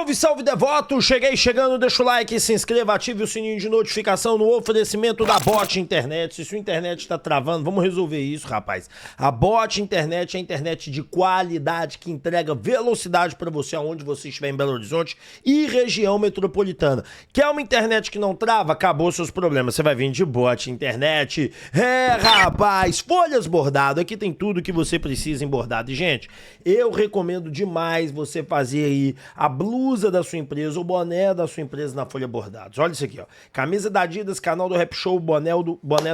Salve, salve devoto! Chegando, deixa o like, se inscreva, ative o sininho de notificação no oferecimento da Bot Internet. Se sua internet tá travando, vamos resolver isso, rapaz. A Bot Internet é a internet de qualidade que entrega velocidade para você aonde você estiver em Belo Horizonte e região metropolitana. Quer uma internet que não trava? Acabou seus problemas, você vai vir de Bot Internet. Rapaz, folhas bordado, aqui tem tudo que você precisa em bordado. E, gente, eu recomendo demais você fazer aí a blusa da sua empresa, o boné da sua empresa na folha bordados. Olha isso aqui, ó. Camisa da Adidas, canal do Rap Show, boné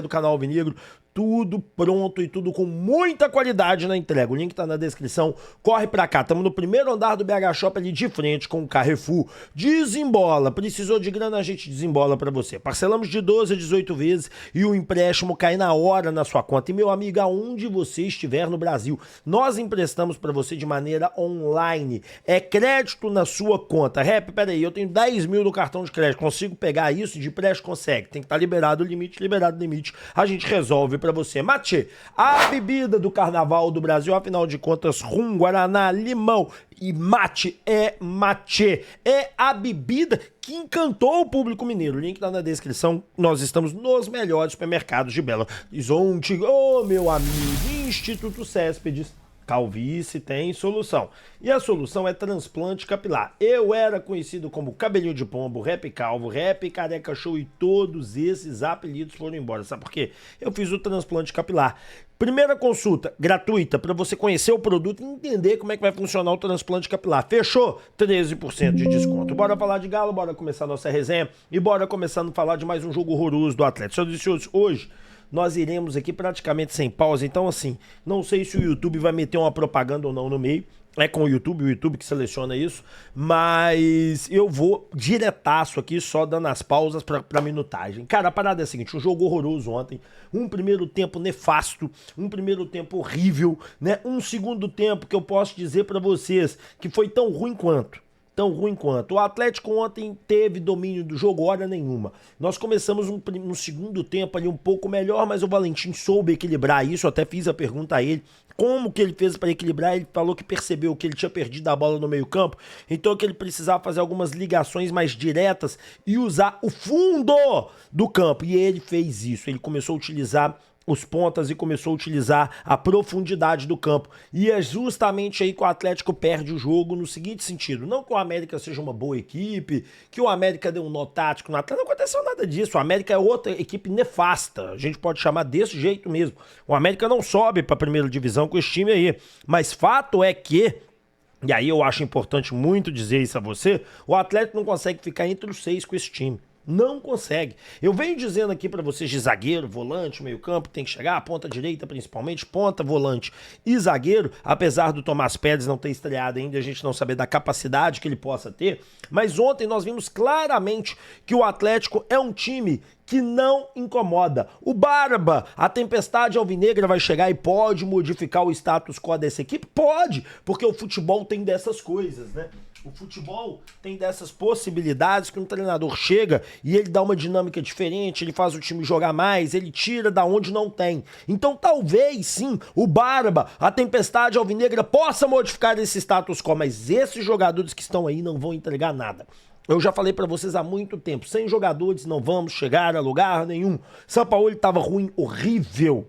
do canal Alvinegro. Tudo pronto e tudo com muita qualidade na entrega. O link tá na descrição. Corre pra cá. Estamos no primeiro andar do BH Shop ali de frente com o Carrefour. Desembola. Precisou de grana, a gente desembola pra você. Parcelamos de 12 a 18 vezes e o empréstimo cai na hora na sua conta. E, meu amigo, aonde você estiver no Brasil, nós emprestamos pra você de maneira online. É crédito na sua conta. Rap, peraí, eu tenho 10 mil no cartão de crédito. Consigo pegar isso de empréstimo? Consegue. Tem que estar liberado o limite, a gente resolve pra você. Mate, a bebida do carnaval do Brasil, afinal de contas, rum, guaraná, limão e mate é a bebida que encantou o público mineiro. O link tá na descrição. Nós estamos nos melhores supermercados de Belo Horizonte. Ô, meu amigo, Instituto Céspedes. Calvície tem solução. E a solução é transplante capilar. Eu era conhecido como Cabelinho de Pombo, Rap Calvo, Rap Careca Show e todos esses apelidos foram embora. Sabe por quê? Eu fiz o transplante capilar. Primeira consulta gratuita para você conhecer o produto e entender como é que vai funcionar o transplante capilar. Fechou? 13% de desconto. Bora falar de Galo, bora começar a nossa resenha e bora começando a falar de mais um jogo horroroso do Atlético. Senhor delicioso, hoje nós iremos aqui praticamente sem pausa, então assim, não sei se o YouTube vai meter uma propaganda ou não no meio, é com o YouTube que seleciona isso, mas eu vou diretaço aqui, só dando as pausas pra minutagem. Cara, a parada é a seguinte, um jogo horroroso ontem, um primeiro tempo nefasto, um primeiro tempo horrível, né? Um segundo tempo que eu posso dizer pra vocês que foi tão ruim quanto. O Atlético ontem teve domínio do jogo hora nenhuma. Nós começamos no segundo tempo ali um pouco melhor, mas o Valentim soube equilibrar isso, até fiz a pergunta a ele, como que ele fez para equilibrar. Ele falou que percebeu que ele tinha perdido a bola no meio campo, então que ele precisava fazer algumas ligações mais diretas e usar o fundo do campo, e ele fez isso, ele começou a utilizar os pontas e começou a utilizar a profundidade do campo. E é justamente aí que o Atlético perde o jogo no seguinte sentido. Não que o América seja uma boa equipe, que o América deu um nó tático no Atlético, não aconteceu nada disso. O América é outra equipe nefasta, a gente pode chamar desse jeito mesmo. O América não sobe para a primeira divisão com esse time aí. Mas fato é que, e aí eu acho importante muito dizer isso a você, o Atlético não consegue ficar entre os 6 com esse time. Não consegue. Eu venho dizendo aqui pra vocês de zagueiro, volante, meio campo, tem que chegar, ponta direita principalmente, ponta, volante e zagueiro, apesar do Tomás Pérez não ter estreado ainda, a gente não saber da capacidade que ele possa ter, mas ontem nós vimos claramente que o Atlético é um time que não incomoda. O Barba, a tempestade alvinegra vai chegar e pode modificar o status quo dessa equipe? Pode, porque o futebol tem dessas coisas, né? O futebol tem dessas possibilidades que um treinador chega e ele dá uma dinâmica diferente, ele faz o time jogar mais, ele tira da onde não tem. Então talvez sim, o Barba, a tempestade alvinegra possa modificar esse status quo, mas esses jogadores que estão aí não vão entregar nada. Eu já falei pra vocês há muito tempo, sem jogadores não vamos chegar a lugar nenhum. São Paulo estava ruim, horrível.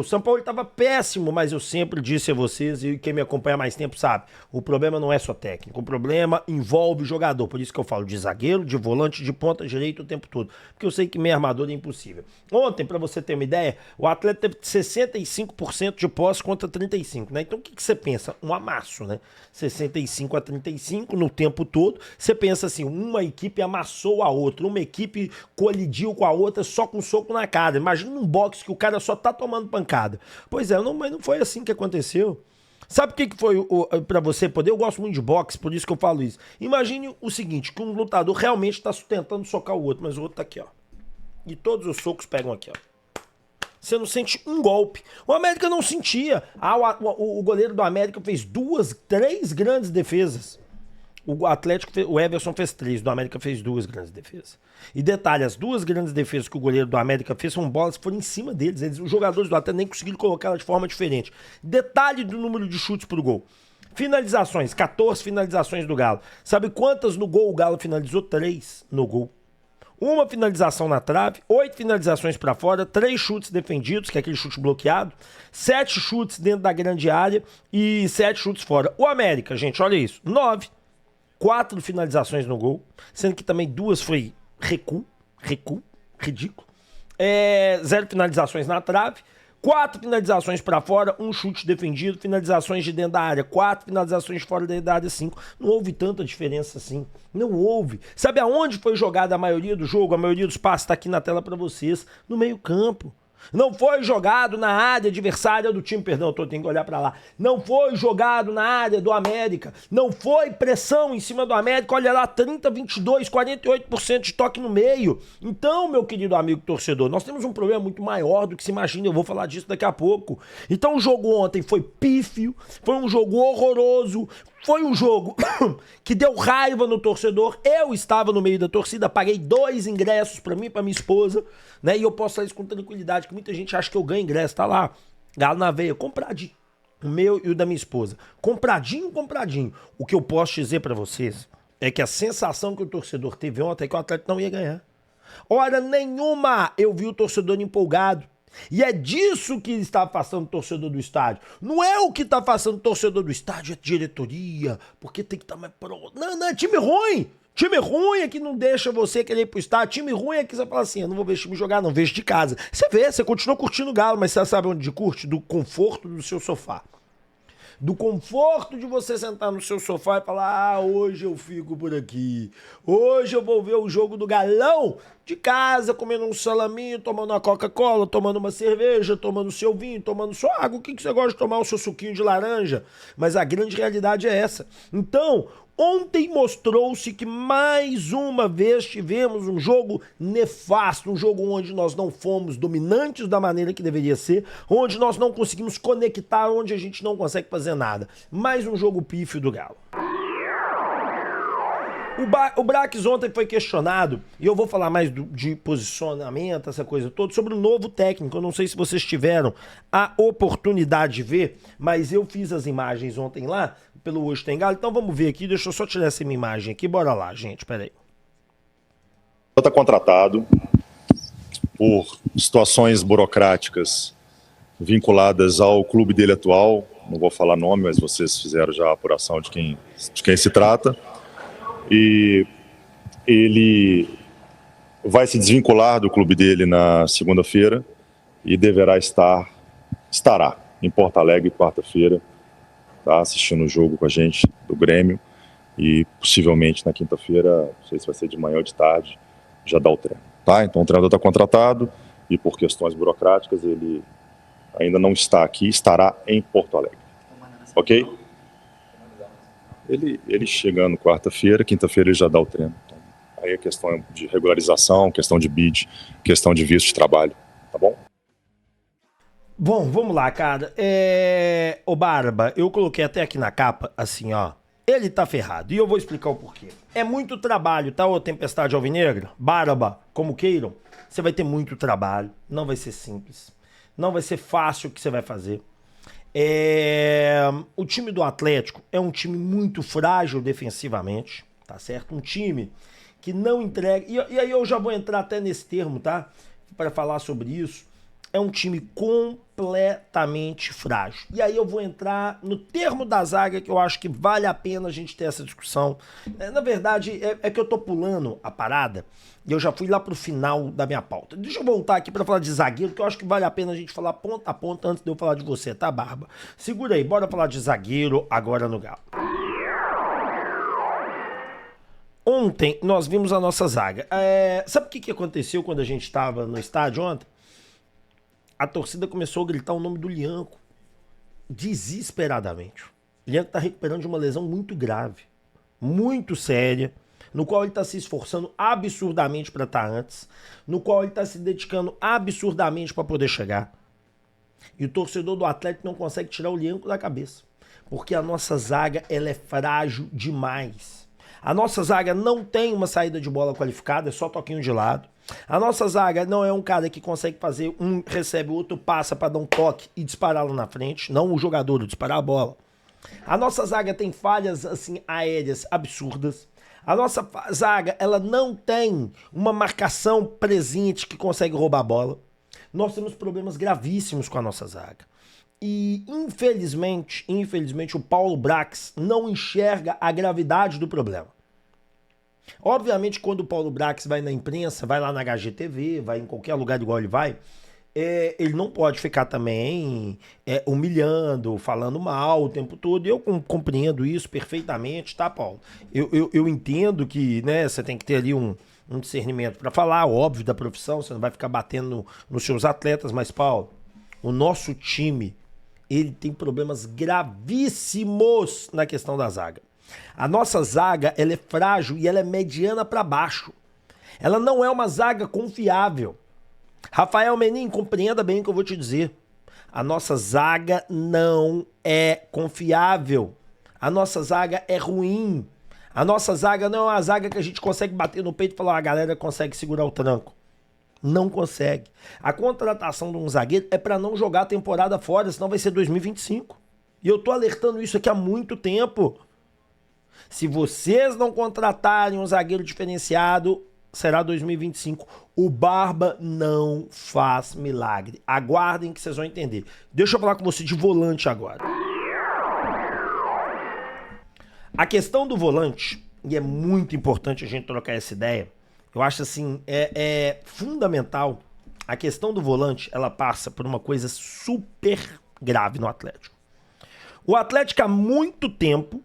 São Paulo estava péssimo, mas eu sempre disse a vocês, e quem me acompanha há mais tempo sabe, o problema não é só técnico, o problema envolve jogador, por isso que eu falo de zagueiro, de volante, de ponta direita o tempo todo, porque eu sei que meio armador é impossível. Ontem, pra você ter uma ideia, o Atlético teve 65% de posse contra 35%, né? Então o que você pensa? Um amasso, né? 65 a 35 no tempo todo, você pensa assim, uma equipe amassou a outra, uma equipe colidiu com a outra só com um soco na cara. Imagina um boxe que o cara só tá tomando pancada. Pois é, mas não foi assim que aconteceu. Sabe o que foi pra você poder? Eu gosto muito de boxe, por isso que eu falo isso. Imagine o seguinte, que um lutador realmente tá tentando socar o outro, mas o outro tá aqui, ó. E todos os socos pegam aqui, ó. Você não sente um golpe. O América não sentia. O goleiro do América fez 3 grandes defesas. O Everson fez 3, do América fez 2 grandes defesas. E detalhe, as 2 grandes defesas que o goleiro do América fez são bolas que foram em cima deles. Os jogadores do Atlético nem conseguiram colocar ela de forma diferente. Detalhe do número de chutes pro gol. Finalizações, 14 finalizações do Galo. Sabe quantas no gol o Galo finalizou? 3 no gol. Uma finalização na trave, 8 finalizações pra fora, 3 chutes defendidos, que é aquele chute bloqueado, 7 chutes dentro da grande área e 7 chutes fora. O América, gente, olha isso, 9, 4 finalizações no gol, sendo que também 2 foi recuo, ridículo. 0 finalizações na trave, 4 finalizações pra fora, 1 chute defendido, finalizações de dentro da área, 4 finalizações de fora da área, 5. Não houve tanta diferença assim. Não houve. Sabe aonde foi jogada a maioria do jogo? A maioria dos passes tá aqui na tela pra vocês. No meio-campo. Não foi jogado na área adversária do time, perdão, eu tenho que olhar pra lá. Não foi jogado na área do América. Não foi pressão em cima do América. Olha lá, 30, 22, 48% de toque no meio. Então, meu querido amigo torcedor, nós temos um problema muito maior do que se imagina. Eu vou falar disso daqui a pouco. Então, o jogo ontem foi pífio, foi um jogo horroroso. Foi um jogo que deu raiva no torcedor. Eu estava no meio da torcida, paguei 2 ingressos pra mim e pra minha esposa, né? E eu posso falar isso com tranquilidade, que muita gente acha que eu ganho ingresso, tá lá, Galo na veia, compradinho. O meu e o da minha esposa. Compradinho. O que eu posso dizer pra vocês é que a sensação que o torcedor teve ontem é que o Atlético não ia ganhar. Hora nenhuma eu vi o torcedor empolgado. E é disso que está afastando o torcedor do estádio. Não é o que está afastando o torcedor do estádio, é diretoria, porque tem que estar mais pronto. Não, é time ruim. Time ruim é que não deixa você querer ir pro estádio. Time ruim é que você fala assim, eu não vou ver esse time jogar, não, vejo de casa. Você vê, você continua curtindo o Galo, mas você sabe onde curte? Do conforto do seu sofá. Do conforto de você sentar no seu sofá e falar, hoje eu fico por aqui, hoje eu vou ver o jogo do Galão de casa, comendo um salaminho, tomando uma Coca-Cola, tomando uma cerveja, tomando seu vinho, tomando sua água, o que você gosta de tomar? O seu suquinho de laranja, mas a grande realidade é essa. Então, ontem mostrou-se que mais uma vez tivemos um jogo nefasto, um jogo onde nós não fomos dominantes da maneira que deveria ser, onde nós não conseguimos conectar, onde a gente não consegue fazer nada. Mais um jogo pífio do Galo. O Brax ontem foi questionado, e eu vou falar mais de posicionamento, essa coisa toda, sobre o novo técnico. Eu não sei se vocês tiveram a oportunidade de ver, mas eu fiz as imagens ontem lá, pelo Hoje Tem Galo. Então vamos ver aqui, deixa eu só tirar essa minha imagem aqui, bora lá, gente, peraí. Está contratado por situações burocráticas vinculadas ao clube dele atual, não vou falar nome, mas vocês fizeram já a apuração de quem se trata, e ele vai se desvincular do clube dele na segunda-feira e estará em Porto Alegre quarta-feira, tá, assistindo o jogo com a gente do Grêmio, e possivelmente na quinta-feira, não sei se vai ser de manhã ou de tarde, já dá o treino, tá? Então o treinador está contratado e por questões burocráticas ele ainda não está aqui, estará em Porto Alegre, ok? Ele chegando quarta-feira, quinta-feira ele já dá o treino. Então, aí é questão de regularização, questão de bid, questão de visto de trabalho, tá bom? Bom, vamos lá, cara. Ô Barba, eu coloquei até aqui na capa, assim, ó. Ele tá ferrado, e eu vou explicar o porquê. É muito trabalho, tá, ô Tempestade Alvinegra? Barba, como queiram, você vai ter muito trabalho, não vai ser simples. Não vai ser fácil o que você vai fazer. O time do Atlético é um time muito frágil defensivamente, tá certo? Um time que não entrega... E aí eu já vou entrar até nesse termo, tá? Para falar sobre isso. É um time completamente frágil. E aí eu vou entrar no termo da zaga, que eu acho que vale a pena a gente ter essa discussão. Na verdade, é que eu tô pulando a parada e eu já fui lá pro final da minha pauta. Deixa eu voltar aqui pra falar de zagueiro, que eu acho que vale a pena a gente falar ponta a ponta antes de eu falar de você, tá, Barba? Segura aí, bora falar de zagueiro agora no Galo. Ontem nós vimos a nossa zaga. Sabe o que aconteceu quando a gente estava no estádio ontem? A torcida começou a gritar o nome do Lianco desesperadamente. O Lianco tá recuperando de uma lesão muito grave, muito séria, no qual ele tá se esforçando absurdamente para estar antes, no qual ele tá se dedicando absurdamente para poder chegar. E o torcedor do Atlético não consegue tirar o Lianco da cabeça, porque a nossa zaga ela é frágil demais. A nossa zaga não tem uma saída de bola qualificada, é só toquinho de lado. A nossa zaga não é um cara que consegue fazer recebe o outro, passa para dar um toque e disparar lá na frente. Não o jogador, disparar a bola. A nossa zaga tem falhas assim aéreas absurdas. A nossa zaga, ela não tem uma marcação presente que consegue roubar a bola. Nós temos problemas gravíssimos com a nossa zaga. E infelizmente o Paulo Brax não enxerga a gravidade do problema. Obviamente, quando o Paulo Brax vai na imprensa, vai lá na HGTV, vai em qualquer lugar igual ele vai, ele não pode ficar também humilhando, falando mal o tempo todo. Eu compreendo isso perfeitamente, tá, Paulo? Eu entendo que, né, você tem que ter ali um discernimento para falar, óbvio, da profissão, você não vai ficar batendo nos seus atletas, mas, Paulo, o nosso time, ele tem problemas gravíssimos na questão da zaga. A nossa zaga, ela é frágil e ela é mediana para baixo. Ela não é uma zaga confiável. Rafael Menin, compreenda bem o que eu vou te dizer. A nossa zaga não é confiável. A nossa zaga é ruim. A nossa zaga não é uma zaga que a gente consegue bater no peito e falar, a galera consegue segurar o tranco. Não consegue. A contratação de um zagueiro é para não jogar a temporada fora, senão vai ser 2025. E eu tô alertando isso aqui há muito tempo. Se vocês não contratarem um zagueiro diferenciado, será 2025. O Barba não faz milagre. Aguardem que vocês vão entender. Deixa eu falar com você de volante agora. A questão do volante, e é muito importante a gente trocar essa ideia, eu acho assim, é fundamental. A questão do volante, ela passa por uma coisa super grave no Atlético. O Atlético há muito tempo...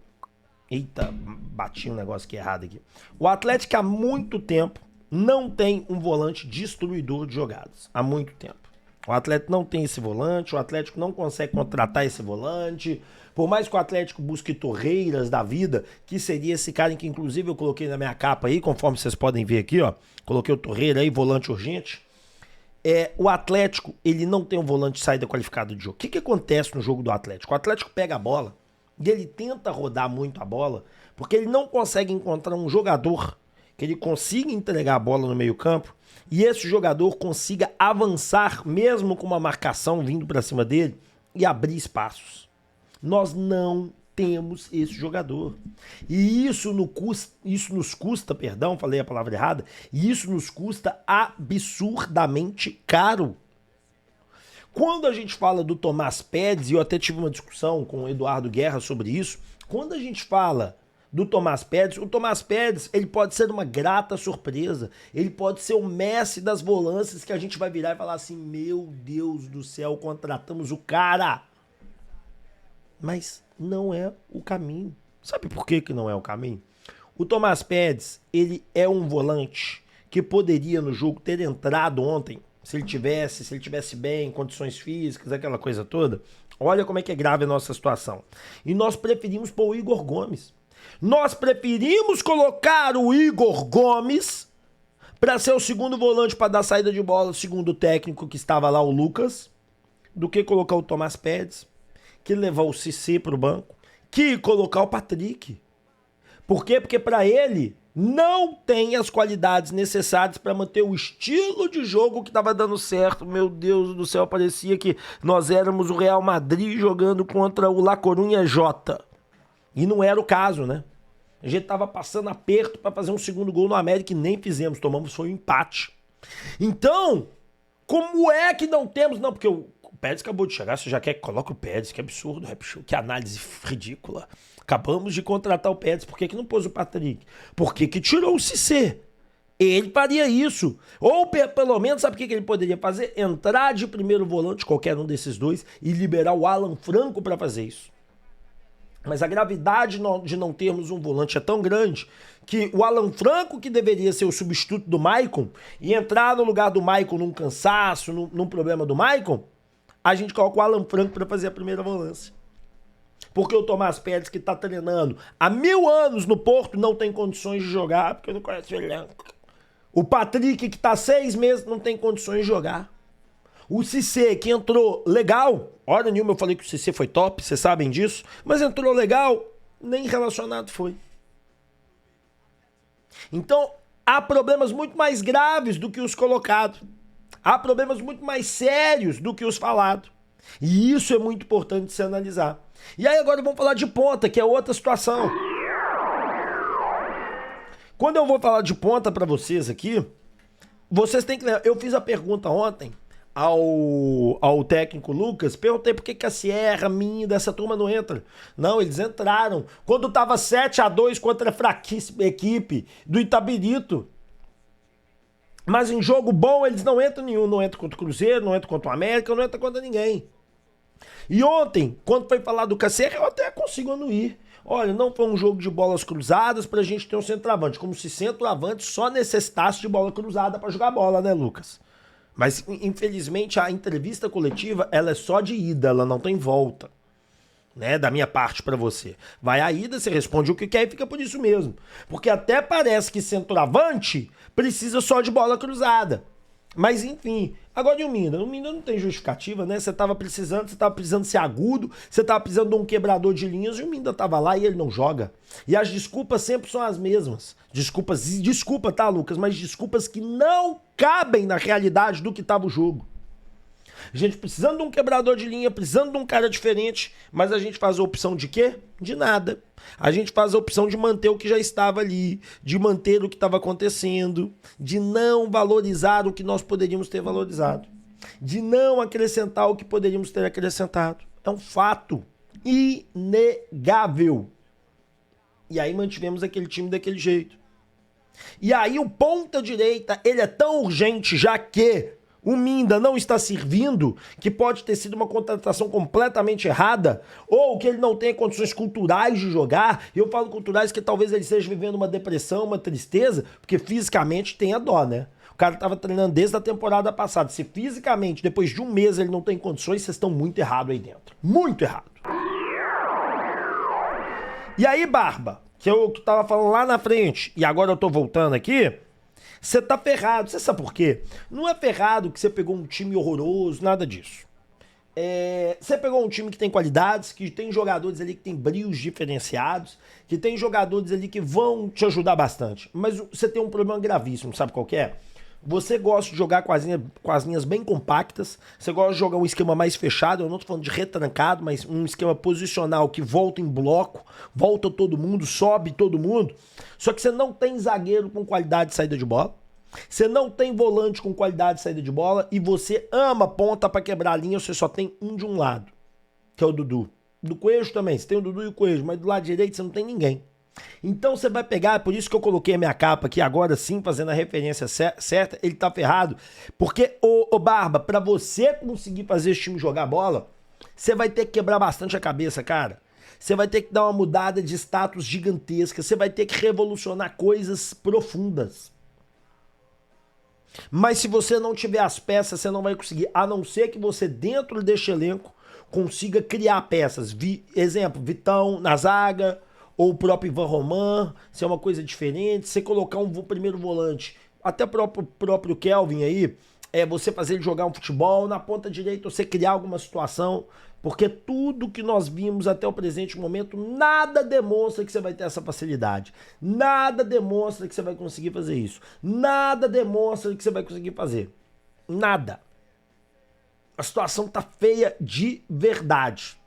Eita, bati um negócio aqui errado aqui. O Atlético há muito tempo não tem um volante destruidor de jogadas. Há muito tempo. O Atlético não tem esse volante, o Atlético não consegue contratar esse volante. Por mais que o Atlético busque Torreiras da vida, que seria esse cara em que inclusive eu coloquei na minha capa aí, conforme vocês podem ver aqui, ó. Coloquei o Torreira aí, volante urgente. O Atlético, ele não tem um volante de saída qualificado de jogo. O que acontece no jogo do Atlético? O Atlético pega a bola e ele tenta rodar muito a bola, porque ele não consegue encontrar um jogador que ele consiga entregar a bola no meio campo e esse jogador consiga avançar mesmo com uma marcação vindo para cima dele e abrir espaços. Nós não temos esse jogador. E isso nos custa, perdão, falei a palavra errada, e isso nos custa absurdamente caro. Quando a gente fala do Tomás Pérez, e eu até tive uma discussão com o Eduardo Guerra sobre isso, quando a gente fala do Tomás Pérez, o Tomás Pérez, ele pode ser uma grata surpresa, ele pode ser o Messi das volâncias que a gente vai virar e falar assim, meu Deus do céu, contratamos o cara. Mas não é o caminho. Sabe por que não é o caminho? O Tomás Pérez, ele é um volante que poderia no jogo ter entrado ontem, se ele tivesse bem, condições físicas, aquela coisa toda. Olha como é que é grave a nossa situação. E nós preferimos pôr o Igor Gomes. Nós preferimos colocar o Igor Gomes para ser o segundo volante para dar saída de bola, segundo o técnico que estava lá, o Lucas, do que colocar o Tomás Pérez, que levar o Cissé pro banco, que colocar o Patrick. Por quê? Porque para ele não tem as qualidades necessárias para manter o estilo de jogo que estava dando certo. Meu Deus do céu, parecia que nós éramos o Real Madrid jogando contra o La Coruña J. E não era o caso, né? A gente tava passando aperto para fazer um segundo gol no América e nem fizemos, tomamos foi um empate. Então, como é que não temos? Não, porque o Pérez acabou de chegar, você já quer que coloque o Pérez, que absurdo, Rap Show, que análise ridícula. Acabamos de contratar o Pérez, por que não pôs o Patrick? Por que tirou o Cissé? Ele faria isso. Ou pelo menos, sabe o que ele poderia fazer? Entrar de primeiro volante, qualquer um desses dois, e liberar o Alan Franco para fazer isso. Mas a gravidade de não termos um volante é tão grande que o Alan Franco, que deveria ser o substituto do Maicon, e entrar no lugar do Maicon num cansaço, num problema do Maicon, a gente coloca o Alan Franco para fazer a primeira volância. Porque o Tomás Pérez, que tá treinando há 1000 anos no Porto, não tem condições de jogar, porque não conhece o elenco. O Patrick, que tá 6 meses, não tem condições de jogar. O Cissé, que entrou legal, hora nenhuma eu falei que o Cissé foi top, vocês sabem disso, mas entrou legal, nem relacionado foi. Então, há problemas muito mais graves do que os colocados. Há problemas muito mais sérios do que os falados. E isso é muito importante de se analisar. E aí agora vamos falar de ponta, que é outra situação. Quando eu vou falar de ponta pra vocês aqui, vocês têm que lembrar. Eu fiz a pergunta ontem ao técnico Lucas, perguntei por que a Sierra, Minha, dessa turma não entra. Não, eles entraram. Quando tava 7-2 contra a fraquíssima equipe do Itabirito. Mas em jogo bom eles não entram nenhum. Não entra contra o Cruzeiro, não entra contra o América, não entra contra ninguém. E ontem, quando foi falar do Sierra, eu até consigo anuir. Olha, não foi um jogo de bolas cruzadas pra gente ter um centroavante. Como se centroavante só necessitasse de bola cruzada pra jogar bola, né, Lucas? Mas, infelizmente, a entrevista coletiva, ela é só de ida, ela não tem volta. Né, da minha parte pra você. Vai a ida, você responde o que quer e fica por isso mesmo. Porque até parece que centroavante precisa só de bola cruzada. Mas enfim, agora e o Minda? O Minda não tem justificativa, né? Você tava precisando ser agudo, você tava precisando de um quebrador de linhas e o Minda tava lá e ele não joga. E as desculpas sempre são as mesmas. Desculpa, tá, Lucas? Mas desculpas que não cabem na realidade do que tava o jogo. A gente precisando de um quebrador de linha, precisando de um cara diferente, mas a gente faz a opção de quê? De nada. A gente faz a opção de manter o que já estava ali, de manter o que estava acontecendo, de não valorizar o que nós poderíamos ter valorizado, de não acrescentar o que poderíamos ter acrescentado. É um fato inegável. E aí mantivemos aquele time daquele jeito. E aí o ponta direita, ele é tão urgente, já que o Minda não está servindo, que pode ter sido uma contratação completamente errada, ou que ele não tenha condições culturais de jogar. Eu falo culturais que talvez ele esteja vivendo uma depressão, uma tristeza, porque fisicamente tem a dó, né? O cara estava treinando desde a temporada passada. Se fisicamente, depois de um mês, ele não tem condições, vocês estão muito errados aí dentro. Muito errado. E aí, Barba, que eu tava falando lá na frente, e agora eu tô voltando aqui, você tá ferrado. Você sabe por quê? Não é ferrado que você pegou um time horroroso, nada disso. Você pegou um time que tem qualidades, que tem jogadores ali que tem brios diferenciados, que tem jogadores ali que vão te ajudar bastante. Mas você tem um problema gravíssimo, sabe qual que é? Você gosta de jogar com as linhas bem compactas, você gosta de jogar um esquema mais fechado, eu não tô falando de retrancado, mas um esquema posicional que volta em bloco, volta todo mundo, sobe todo mundo, só que você não tem zagueiro com qualidade de saída de bola, você não tem volante com qualidade de saída de bola e você ama ponta pra quebrar a linha, você só tem um de um lado, que é o Dudu. Do Coelho também, você tem o Dudu e o Coelho, mas do lado direito você não tem ninguém. Então você vai pegar, por isso que eu coloquei a minha capa aqui agora sim, fazendo a referência certa, ele tá ferrado, porque, ô Barba, pra você conseguir fazer esse time jogar bola, você vai ter que quebrar bastante a cabeça, cara. Você vai ter que dar uma mudada de status gigantesca, você vai ter que revolucionar coisas profundas. Mas se você não tiver as peças, você não vai conseguir, a não ser que você dentro deste elenco consiga criar peças. Exemplo, Vitão na zaga, ou o próprio Ivan Roman, se é uma coisa diferente, você colocar um primeiro volante, até o próprio Kelvin aí, você fazer ele jogar um futebol, na ponta direita você criar alguma situação, porque tudo que nós vimos até o presente momento, nada demonstra que você vai ter essa facilidade, nada demonstra que você vai conseguir fazer isso, nada demonstra que você vai conseguir fazer, nada. A situação tá feia de verdade.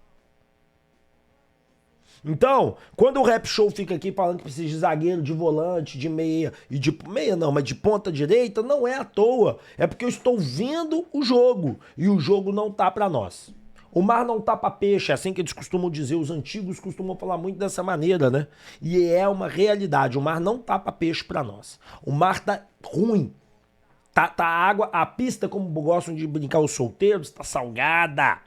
Então, quando o Rap Show fica aqui falando que precisa de zagueiro, de volante, de meia, e de meia não, mas de ponta direita, não é à toa. É porque eu estou vendo o jogo, e o jogo não tá pra nós. O mar não tá pra peixe, é assim que eles costumam dizer, os antigos costumam falar muito dessa maneira, né? E é uma realidade, o mar não tá pra peixe pra nós. O mar tá ruim. Tá a água, a pista, como gostam de brincar os solteiros, tá salgada.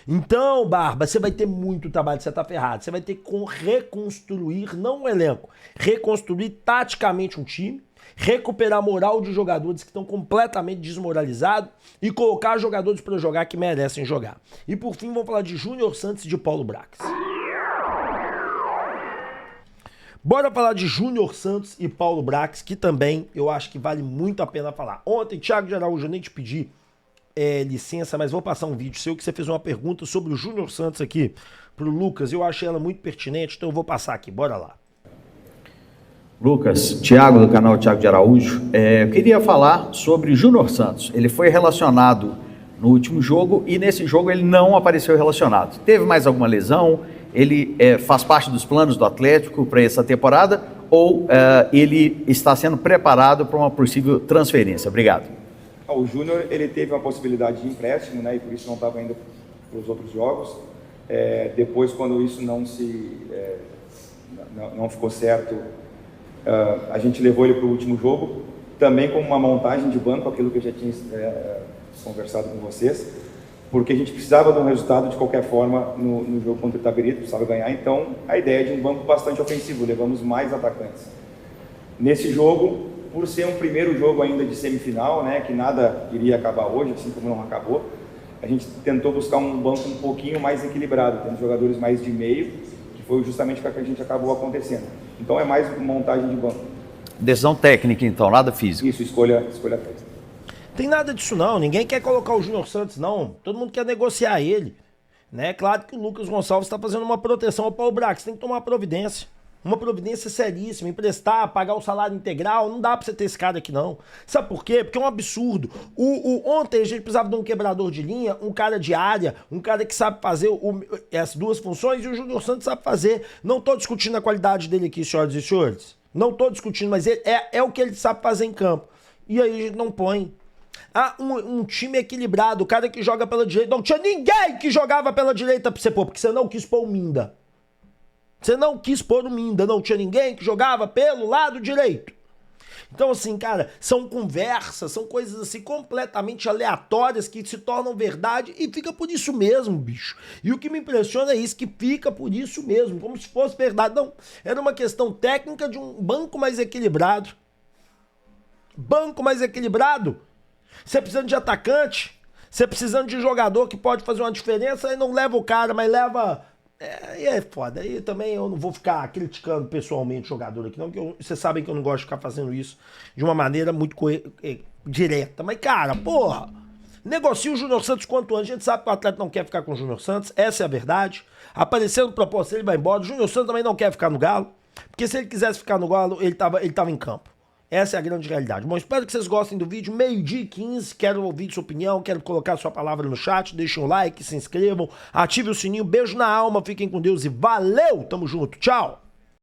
Então, Barba, você vai ter muito trabalho, você tá ferrado. Você vai ter que reconstruir, não um elenco, reconstruir taticamente um time, recuperar a moral de jogadores que estão completamente desmoralizados e colocar jogadores para jogar que merecem jogar. E por fim, vamos falar de Júnior Santos e de Paulo Brax. Bora falar de Júnior Santos e Paulo Brax, que também eu acho que vale muito a pena falar. Ontem, Thiago de Araújo, eu nem te pedi licença, mas vou passar um vídeo seu que você fez uma pergunta sobre o Júnior Santos aqui pro Lucas. Eu achei ela muito pertinente, então eu vou passar aqui. Bora lá. Lucas, Thiago do canal Thiago de Araújo. Eu queria falar sobre Júnior Santos. Ele foi relacionado no último jogo, e nesse jogo ele não apareceu relacionado. Teve mais alguma lesão? Ele faz parte dos planos do Atlético para essa temporada, ou ele está sendo preparado para uma possível transferência? Obrigado. O Júnior, ele teve uma possibilidade de empréstimo, né, e por isso não estava indo para os outros jogos. Depois, quando isso não ficou certo, a gente levou ele para o último jogo, também como uma montagem de banco, aquilo que eu já tinha conversado com vocês, porque a gente precisava de um resultado de qualquer forma no jogo contra o Itabirito, precisava ganhar. Então a ideia é de um banco bastante ofensivo, levamos mais atacantes. Nesse jogo, por ser um primeiro jogo ainda de semifinal, né, que nada iria acabar hoje, assim como não acabou, a gente tentou buscar um banco um pouquinho mais equilibrado, tendo jogadores mais de meio, que foi justamente o que a gente acabou acontecendo. Então é mais montagem de banco. Decisão técnica, então, nada físico. Isso, escolha técnica. Tem nada disso não, ninguém quer colocar o Júnior Santos não, todo mundo quer negociar ele, né? Claro que o Lucas Gonçalves está fazendo uma proteção ao Paulo Brax, tem que tomar uma providência seríssima, emprestar, pagar o salário integral, não dá pra você ter esse cara aqui não. Sabe por quê? Porque é um absurdo. Ontem a gente precisava de um quebrador de linha, um cara de área, um cara que sabe fazer as duas funções, e o Júnior Santos sabe fazer. Não tô discutindo a qualidade dele aqui, senhoras e senhores, não tô discutindo, mas é o que ele sabe fazer em campo. E aí a gente não põe. Um time equilibrado, o cara que joga pela direita. Não tinha ninguém que jogava pela direita pra você pôr, porque você não quis pôr o Minda. Você não quis pôr o Minda, não tinha ninguém que jogava pelo lado direito. Então, assim, cara, são conversas, são coisas assim completamente aleatórias que se tornam verdade e fica por isso mesmo, bicho. E o que me impressiona é isso, que fica por isso mesmo, como se fosse verdade. Não, era uma questão técnica de um banco mais equilibrado. Banco mais equilibrado. Você precisando de atacante, você precisando de jogador que pode fazer uma diferença, aí não leva o cara, mas leva... Aí é foda, aí também eu não vou ficar criticando pessoalmente o jogador aqui não, porque vocês sabem que eu não gosto de ficar fazendo isso de uma maneira muito direta, mas cara, porra, negocia o Júnior Santos quanto antes, a gente sabe que o atleta não quer ficar com o Júnior Santos, essa é a verdade, aparecendo proposta ele vai embora, o Júnior Santos também não quer ficar no Galo, porque se ele quisesse ficar no Galo, ele tava em campo. Essa é a grande realidade. Bom, espero que vocês gostem do vídeo. 12h15, quero ouvir sua opinião, quero colocar sua palavra no chat. Deixem um like, se inscrevam, ative o sininho. Beijo na alma, fiquem com Deus e valeu! Tamo junto, tchau!